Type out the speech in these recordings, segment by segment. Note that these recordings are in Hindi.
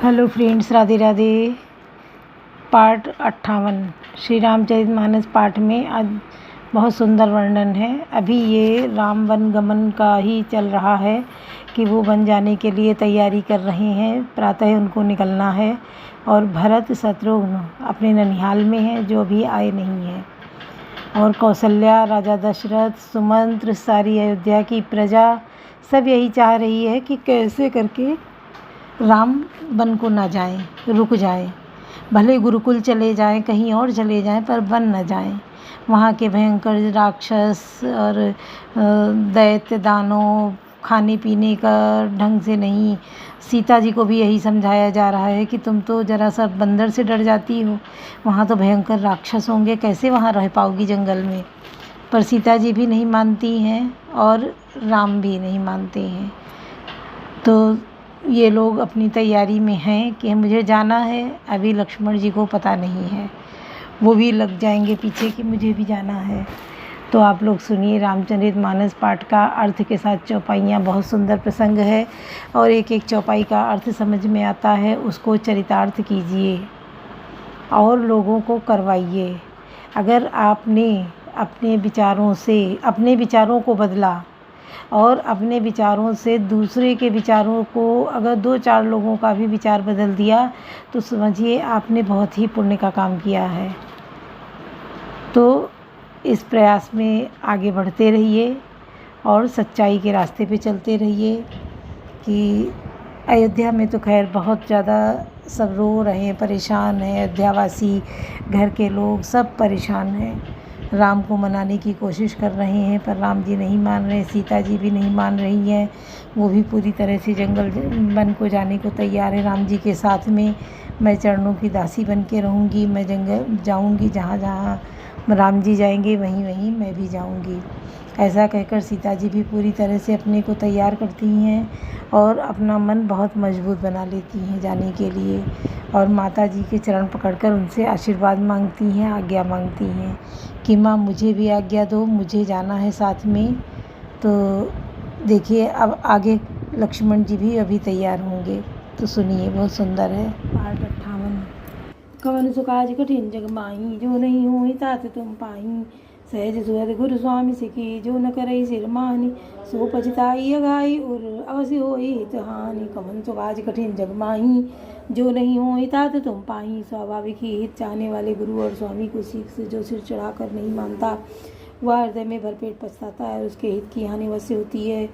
Hello friends, Radhe Radhe. Part 58 Shri Ramcharitmanas पाठ में आज बहुत सुंदर वर्णन है। अभी ये राम वन गमन का ही चल रहा है कि वो वन जाने के लिए तैयारी कर रहे हैं। प्रातः उनको निकलना है और भरत शत्रुघ्न अपने ननिहाल में हैं जो अभी आए नहीं हैं। और कौशल्या, राजा दशरथ, सुमंत्र, सारी अयोध्या की प्रजा सब यही चाह रही है कि कैसे करके राम वन को ना जाएं, रुक जाएं। भले गुरुकुल चले जाएं, कहीं और चले जाएं, पर वन न जाएं। वहाँ के भयंकर राक्षस और दैत्य दानव खाने पीने का ढंग से नहीं। सीता जी को भी यही समझाया जा रहा है कि तुम तो ज़रा सा बंदर से डर जाती हो, वहाँ तो भयंकर राक्षस होंगे, कैसे वहाँ रह पाओगी जंगल में। पर सीता जी भी नहीं मानती हैं और राम भी नहीं मानते हैं। तो ये लोग अपनी तैयारी में हैं कि मुझे जाना है। अभी लक्ष्मण जी को पता नहीं है, वो भी लग जाएंगे पीछे कि मुझे भी जाना है। तो आप लोग सुनिए रामचरितमानस पाठ का अर्थ के साथ चौपाइयाँ। बहुत सुंदर प्रसंग है और एक एक चौपाई का अर्थ समझ में आता है, उसको चरितार्थ कीजिए और लोगों को करवाइए। अगर आपने अपने विचारों को बदला और अपने विचारों से दूसरे के विचारों को अगर 2-4 लोगों का भी विचार बदल दिया तो समझिए आपने बहुत ही पुण्य का काम किया है। तो इस प्रयास में आगे बढ़ते रहिए और सच्चाई के रास्ते पे चलते रहिए। कि अयोध्या में तो खैर बहुत ज़्यादा सब रो रहे हैं, परेशान हैं। अयोध्यावासी, घर के लोग सब परेशान हैं। राम को मनाने की कोशिश कर रहे हैं पर राम जी नहीं मान रहे, सीता जी भी नहीं मान रही हैं। वो भी पूरी तरह से जंगल वन को जाने को तैयार है राम जी के साथ में। मैं चरणों की दासी बन के रहूँगी, मैं जंगल जाऊँगी, जहाँ जहाँ राम जी जाएंगे वहीं वहीं मैं भी जाऊँगी। ऐसा कहकर सीता जी भी पूरी तरह से अपने को तैयार करती हैं और अपना मन बहुत मजबूत बना लेती हैं जाने के लिए। और माता जी के चरण पकड़कर उनसे आशीर्वाद मांगती हैं, आज्ञा मांगती हैं कि माँ मुझे भी आज्ञा दो, मुझे जाना है साथ में। तो देखिए अब आगे लक्ष्मण जी भी अभी तैयार होंगे, तो सुनिए, बहुत सुंदर है। पाठ 58 कवन सुकाज कठिन जग माही, जो नहीं होई तात तुम पाही। सहज सुहद गुरु स्वामी सिखी, जो न करई सिर मानी। सो पछताई अघाई उर, अवश्य होई हित हानि। कवन सुकाज कठिन जग माही, जो नहीं होई तात तुम पाही। स्वाभाविक ही हित चाहने वाले गुरु और स्वामी को सीख से जो सिर चढ़ाकर नहीं मानता, वह हृदय में भरपेट पछताता है, उसके हित की हानि अवश्य होती है।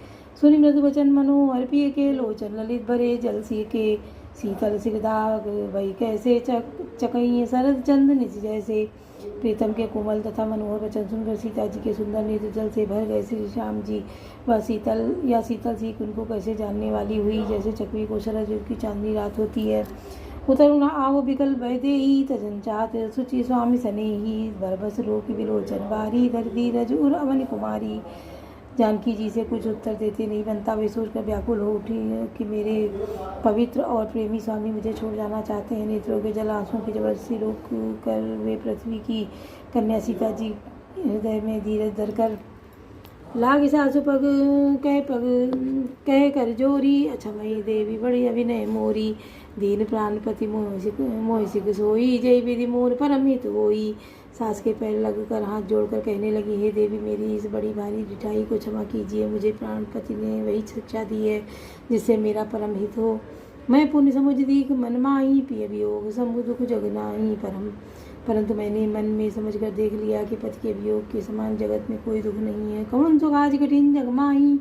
सुनि मृदु वचन मनोहर पिय के, लोचन ललित भरे जल सी के। शीतल सिरदाग वही कैसे चकई शरद चंद निज जैसे। प्रीतम के कोमल तथा मनोहर वचन सुनकर सीता जी के सुंदर नेत्र जल से भर गए। श्री श्याम जी वह शीतल सीख उनको कैसे जानने वाली हुई, जैसे चकवी को शरद ऋतु की चांदनी रात होती है। उतरुणा आहो बिकल वैदेही, तजन चाहत सुचि स्वामी सनेही। बरबस रोक विलोचन बारी, धर धीरज उर अवन कुमारी। जानकी जी से कुछ उत्तर देते नहीं बनता। वे सोचकर व्याकुल हो उठी कि मेरे पवित्र और प्रेमी स्वामी मुझे छोड़ जाना चाहते हैं। नेत्रों के जल आंसुओं की जबरदस्ती रोक कर वे पृथ्वी की कन्या सीता जी हृदय में धीरज धरकर लाग सासु पग कह कर जोरी। अच्छा मई देवी बड़ी अभिनय मोरी। दीन प्राणपति मोहि सिख सोई, जय विधि मोर परम हित होई। सास के पैर लगकर हाथ जोड़कर कहने लगी, हे देवी मेरी इस बड़ी भारी ढिठाई को क्षमा कीजिए। मुझे प्राणपति ने वही शिक्षा दी है जिससे मेरा परम हित हो। मैं पुण्य समुझ दीख मन माही, पिय वियोग समु दुख जग नाही। परंतु मैंने मन में समझकर देख लिया कि पति के वियोग के समान जगत में कोई दुख नहीं है। कवन सुख आज कठिन जग माही,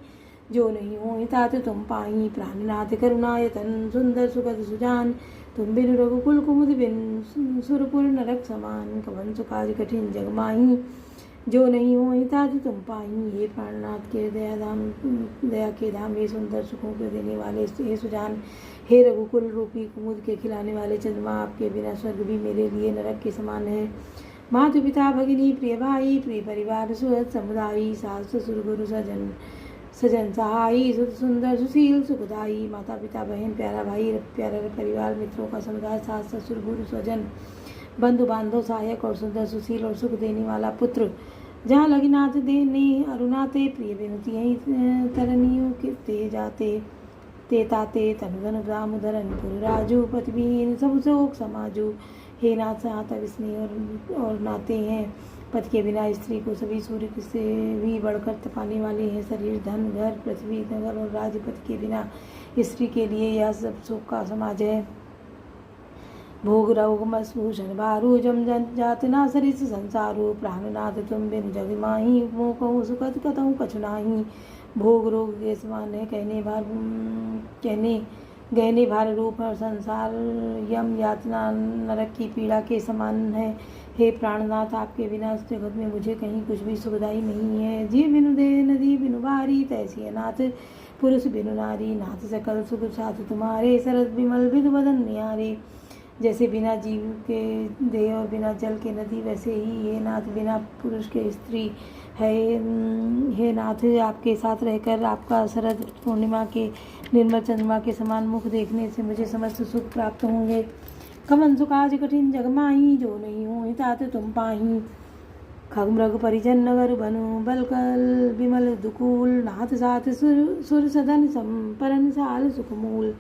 जो नहीं हो तात तुम पाही। प्राणनाथ करुणायतन सुंदर सुखद सुजान, तुम बिन रघुकुल कुमुद बिन सुरपुर नरक समान। कवन सुखाज कठिन जग माही, जो नहीं हो तात तुम पाही। हे प्राणनाथ के दया के धाम, हे सुंदर सुखों को देने वाले, हे सुजान, हे रघुकुल रूपी कुमुद के खिलाने वाले चंद्रमा, आपके बिना स्वर्ग भी मेरे लिए नरक के समान है। मातु पिता भगिनी प्रिय भाई, प्रिय परिवार सुहृद समुदायी। सास ससुर गुरु सजन सहाई, सुंदर सुशील सुखदाई। माता पिता बहन प्यारा भाई प्यारा परिवार, मित्रों का समुदाय, सास ससुर गुरु स्वजन बंधु बांधव सहायक और सुंदर सुशील और सुख देने वाला पुत्र। जहाँ लगी नाथ देने अरुणाते, प्रिय विनती यहीं तरनियों के ते जाते। ते ताते तनुधन दामोदरन पुरराजू पतिहीन सब शोक समाजू। हे नाथ सात स्नेह और नाते हैं, पति के बिना स्त्री को सभी सूर्य से भी बढ़कर तपाने वाले हैं। शरीर, धन, घर, पृथ्वी, नगर और राज्य, पति के बिना स्त्री के लिए यह सब शोक का समाज है। भोग रोग मसभूषण बारू जम जात ना सरिस संसारू। प्राणनाथ तुम बिन जग माही, मोह कहूँ सुखद कतहु कछु नाही। भोग रोग के समान है, कहने गहने भार रूप और संसार, यम यातना नरक की पीड़ा के समान है। हे प्राणनाथ, आपके बिना इस जगत में मुझे कहीं कुछ भी सुखदाई नहीं है। जीव बिनु देह नदी बिनु बारी, तैसी नाथ पुरुष बिनु नारी। नाथ सकल सुख साथ तुम्हारे, सरस विमल विधु बदन निहारे। जैसे बिना जीव के देह और बिना जल के नदी, वैसे ही हे नाथ बिना पुरुष के स्त्री है। हे नाथ, आपके साथ रहकर आपका शरद पूर्णिमा के निर्मल चंद्रमा के समान मुख देखने से मुझे समस्त सुख प्राप्त होंगे। कमन सुकाज कठिन जग माही, जो नहीं हो तात तुम पाही। खग मृग परिजन नगर बनु, बलकल विमल दुकूल। नाथ साथ सुर सदन संपरन, साल सुखमूल।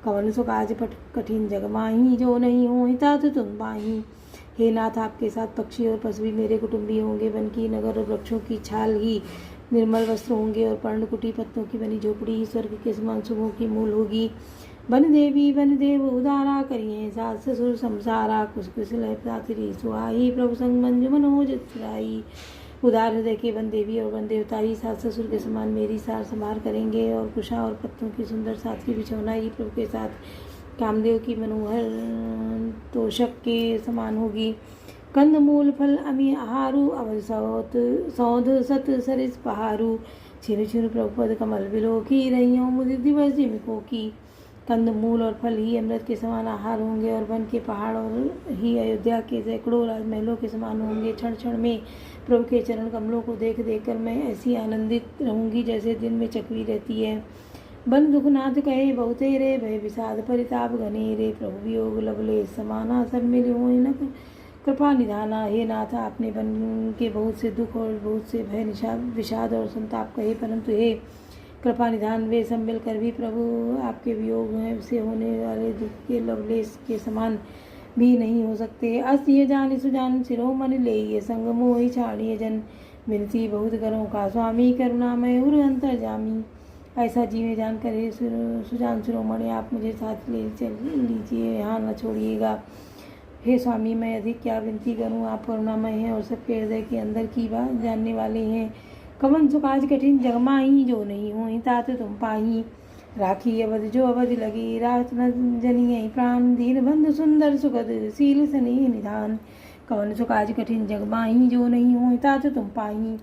कवन सुकाज कठिन जग माही, जो नहीं हो तात तुम पाही। हे नाथ, आपके साथ पक्षी और पशु भी मेरे कुटुंबी होंगे। वन की, नगर और वृक्षों की छाल ही निर्मल वस्त्र होंगे, और पर्णकुटी पत्तों की बनी झोपड़ी स्वर्ग के समान शुभों की मूल होगी। वन देवी वन देव उदारा, करिए सास ससुर संसारा। कुछ कुछ लहती सुहाई, प्रभु संग मंजु मनोज चुराई। उदार हृदय के वन देवी और वन देवता ही सास ससुर के समान मेरी सार संभार करेंगे, और कुशा और पत्तों की सुंदर साथ की बिछौना ही प्रभु के साथ कामदेव की मनोहर तोषक के समान होगी। कंद मूल फल अमी आहारू, अवध सौध सत सरिस पहारू। छिन छिन प्रभुपद कमल बिलो की, रही हूँ मुझे दिवस जिमिको की। कंद मूल और फल ही अमृत के समान आहार होंगे, और वन के पहाड़ और ही अयोध्या के सैकड़ों राजमहलों के समान होंगे। क्षण क्षण में प्रभु के चरण कमलों को देख देख कर मैं ऐसी आनंदित रहूंगी जैसे दिन में चकवी रहती है। बन दुखनाथ कहे बहुतेरे, भय विषाद परिताप घनेरे। प्रभु वियोग लवले समाना, सब मिले हो न कृपा निधाना। हे नाथ, आपने बन के बहुत से दुख और बहुत से भय विषाद और संताप कहे, परंतु हे कृपा निधान, वे सब मिलकर भी प्रभु आपके वियोग से होने वाले दुख के लवलेश के समान भी नहीं हो सकते। अस ये जान सुजान सिरो मन ले, ये संग मोहि छाड़िए जन। मिलती बहुत करों का स्वामी, करुणामय उर अंतर्जामी। ऐसा जीवे जानकर हे सुजान शिरोमणि, आप मुझे साथ ले चल लीजिए, यहाँ न छोड़िएगा। हे स्वामी, मैं अधिक क्या विनती करूँ, आप करुणामय हैं और सबके हृदय के अंदर की बात जानने वाले हैं। कवन सुकाज कठिन जग माही, जो नहीं हो तात तुम पाही। राखी अवध जो अवध लगी, रात न जनिए प्राण। दीन बंधु सुंदर सुगद, सील स्नेह निधान। कवन सुकाज कठिन जग माही, जो नहीं हो तात तुम पाही।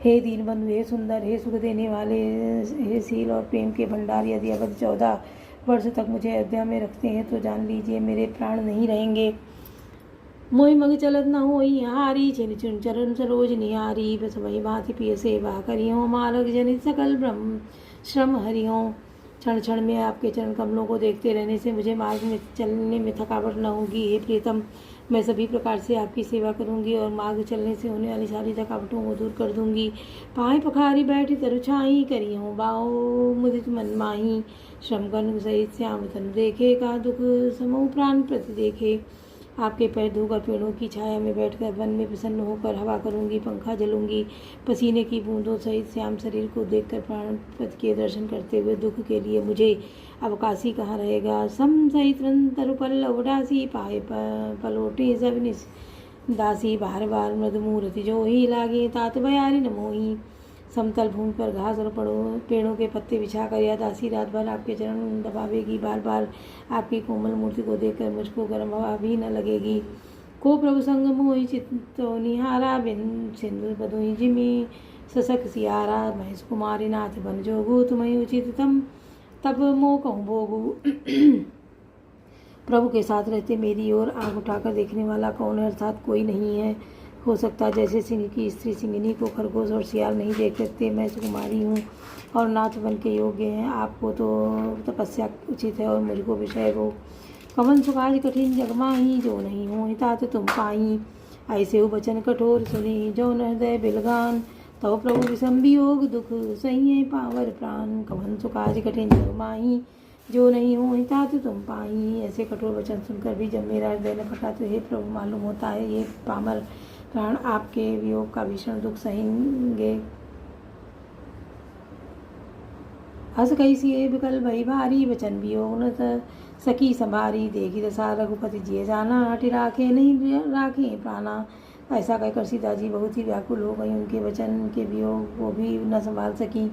हे दीन बंधु, हे सुंदर, हे सुख देने वाले, हे शील और प्रेम के भंडार, यदि अवध 14 वर्ष तक मुझे अयोध्या में रखते हैं तो जान लीजिए मेरे प्राण नहीं रहेंगे। मोहि मग चलत न होई हारी, छिन छिन चरण सरोज निहारी। बस वही भांति पिय सेवा करियो, मार्ग जनित सकल ब्रह्म श्रम हरियो। क्षण क्षण में आपके चरण कमलों को देखते रहने से मुझे मार्ग में चलने में थकावट न होगी। हे प्रीतम, मैं सभी प्रकार से आपकी सेवा करूंगी और मार्ग चलने से होने वाली सारी थकावटों को दूर कर दूंगी। पाए पखारी बैठी तरु छाई, करी हूँ बाओ मुदित मन माही। श्रम कन सहित श्याम तनु देखे, का दुख समूह प्राण प्रति देखे। आपके पैर धोकर पेड़ों की छाया में बैठकर वन में प्रसन्न होकर हवा करूंगी, पंखा जलूंगी। पसीने की बूंदों सहित श्याम शरीर को देखकर प्राणपति के दर्शन करते हुए दुख के लिए मुझे अवकाशी कहाँ रहेगा। सम सहित तरुपल उदासी, पाए पलोटे सब निस दासी। बार बार मृद मूर्ति जो ही लागे, तात बयारी न मोही। समतल भूमि पर घास और पेड़ों के पत्ते बिछाकर यह दासी रात भर आपके चरण दबावेगी। बार बार आपकी कोमल मूर्ति को देखकर मुझको गर्म हवा भी न लगेगी। को प्रभु संग मोहि चित्तो निहारा, बिन सिंदूर बधुई जिमी ससक सियारा। महेश कुमारी नाथ बन जोगु, तुम्हें उचित तम तब मो कहूँ भोगू। प्रभु के साथ रहते मेरी ओर आँख उठाकर देखने वाला कौन है, अर्थात कोई नहीं है हो सकता। जैसे सिंह की स्त्री सिंगिनी को खरगोश और सियार नहीं देख सकते, मैं सुकुमारी हूँ और नाथ बन के योग्य हैं। आपको तो तपस्या उचित है और मुझको विषय वो। कवन सुकाज कठिन जग माही, जो नहीं हो तात तुम पाई। ऐसे वो वचन कठोर सुनी, जो न हृदय बिलगान। तव प्रभु विषम वियोग दुख सहिए पावर प्राण कवन सो काज कठिन जग माही जो नहीं हो तात तुम पाई। ऐसे कठोर वचन सुनकर भी जब मेरा हृदय न फटा तो हे प्रभु मालूम होता है ये पामर प्राण आपके वियोग का भीषण दुख सहेंगे। हस कही सी विकल भई भारी वचन वियोग न सकी संभारी देखी दशा रघुपति जिये जाना हटि राखे नहीं राखे प्राणा। ऐसा कहकर सीता जी बहुत ही व्याकुल हो गई। उनके वचन के वियोग को भी न संभाल सकी।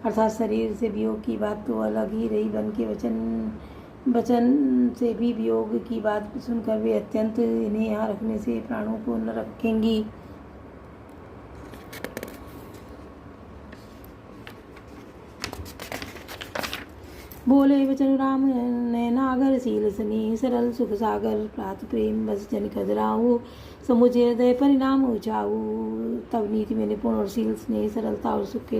अर्थात शरीर से वियोग की बात तो अलग ही रही, मन के वचन से भी वियोग की बात सुनकर वे अत्यंत इन्हें यहाँ रखने से प्राणों को न रखेंगी। बोले वचन राम नैनागर शील स्नेह सरल सुख सागर प्रात प्रेम बस जन कदराऊ समुझे हृदय परिणाम ऊंचाऊ। तब नीति में निपुण और शील स्नेह सरलता और सुख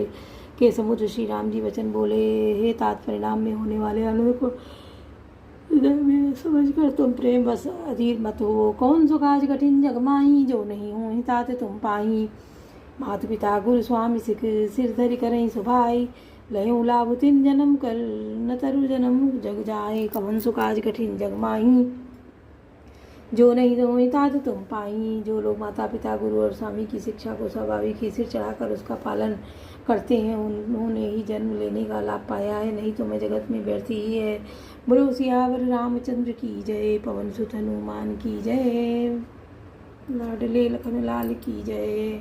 के समुद्र श्री राम जी वचन बोले, हे तात परिणाम में होने वाले आनंद को हृदय में समझकर तुम प्रेम बस अधीर मत हो। कौन सो काज कठिन जग माही जो नहीं हो ही तात तुम पाही। माता पिता गुरु स्वामी सिख सिर धरि करई सुभाई लयों लाभ तिन जन्म कर न तरु जन्म जग जाए। कवन सो काज कठिन जग माही जो नहीं दो तात तुम पाई। जो लोग माता पिता गुरु और स्वामी की शिक्षा को स्वाभाविक ही सिर चढ़ाकर उसका पालन करते हैं उन्होंने ही जन्म लेने का लाभ पाया है, नहीं तो मैं जगत में व्यर्थ ही है। बोलो सियावर रामचंद्र की जय, पवन सुत हनुमान की जय, लाडले लखन लाल की जय।